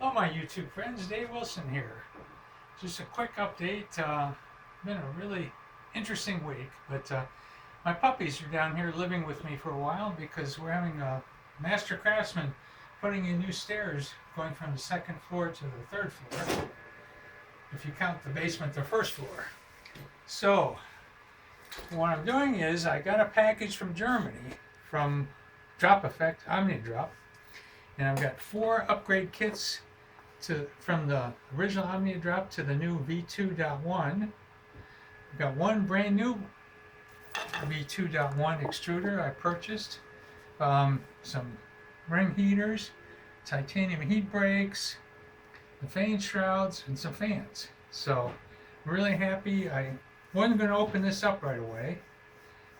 Hello my YouTube friends, Dave Wilson here. Just a quick update. Been a really interesting week, but my puppies are down here living with me for a while because we're having a master craftsman putting in new stairs going from the second floor to the third floor. If you count the basement, the first floor. So what I'm doing is I got a package from Germany from Drop Effect, OmniaDrop, and I've got 4 upgrade kits from the original OmniaDrop to the new V2.1. I've got one brand new V2.1 extruder I purchased, some ring heaters, titanium heat brakes, the fan shrouds, and some fans. So I'm really happy. I wasn't going to open this up right away,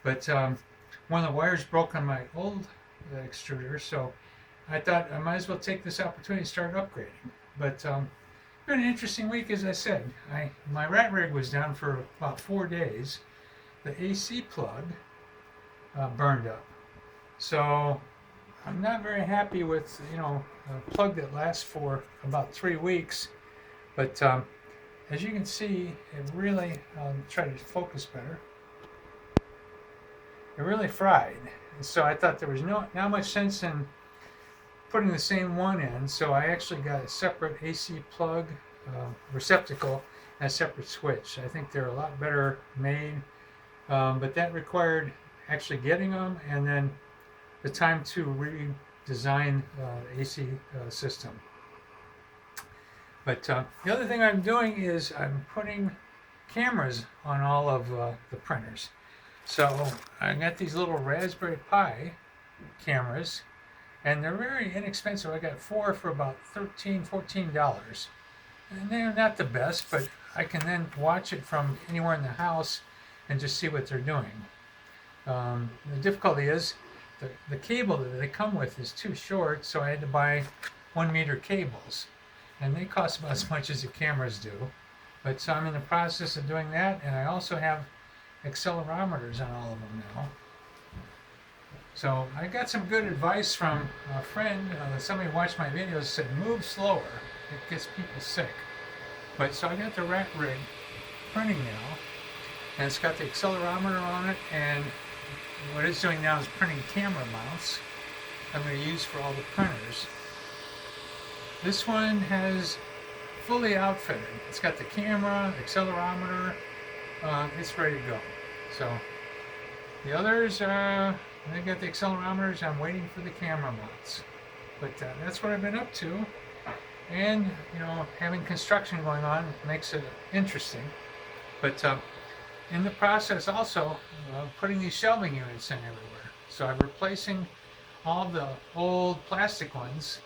but one of the wires broke on my old extruder, so I thought I might as well take this opportunity to start upgrading. But it's been an interesting week, as I said. My rat rig was down for about 4 days. The AC plug burned up, so I'm not very happy with a plug that lasts for about 3 weeks. But as you can see, it really try to focus better. It really fried, and so I thought there was not much sense in putting the same one in, so I actually got a separate AC plug receptacle and a separate switch. I think they're a lot better made, but that required actually getting them and then the time to redesign the AC system. But the other thing I'm doing is I'm putting cameras on all of the printers. So I got these little Raspberry Pi cameras, and they're very inexpensive. I got 4 for about $13–14. And they're not the best, but I can then watch it from anywhere in the house and just see what they're doing. The difficulty is the cable that they come with is too short, so I had to buy 1-meter cables. And they cost about as much as the cameras do. But so I'm in the process of doing that, and I also have accelerometers on all of them now. So I got some good advice from a friend. Somebody watched my videos, said move slower. It gets people sick. But so I got the rat rig printing now, and it's got the accelerometer on it, and what it's doing now is printing camera mounts I'm going to use for all the printers. This one has fully outfitted. It's got the camera, accelerometer, it's ready to go. So the others they got the accelerometers. I'm waiting for the camera mounts. But that's what I've been up to. And, having construction going on makes it interesting. But in the process also, putting these shelving units in everywhere. So I'm replacing all the old plastic ones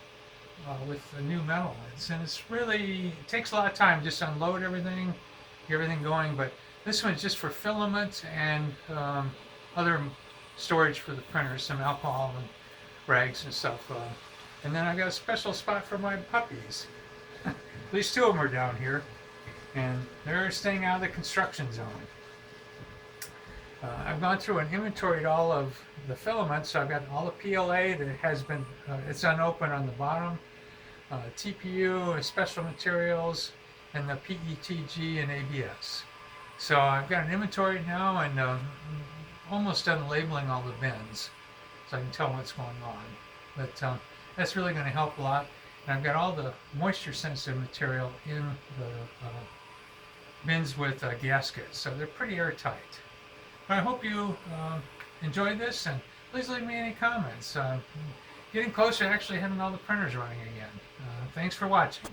with the new metal ones. And it takes a lot of time just to unload everything, get everything going. But this one's just for filament and other storage for the printers, some alcohol and rags and stuff. And then I got a special spot for my puppies. At least 2 of them are down here, and they're staying out of the construction zone. I've gone through and inventoried all of the filaments, so I've got all the PLA that has been, it's unopened on the bottom, TPU, special materials, and the PETG and ABS. So I've got an inventory now, and almost done labeling all the bins, so I can tell what's going on. But that's really going to help a lot. And I've got all the moisture sensitive material in the bins with gaskets, so they're pretty airtight. But I hope you enjoyed this, and please leave me any comments. Getting closer to actually having all the printers running again. Thanks for watching.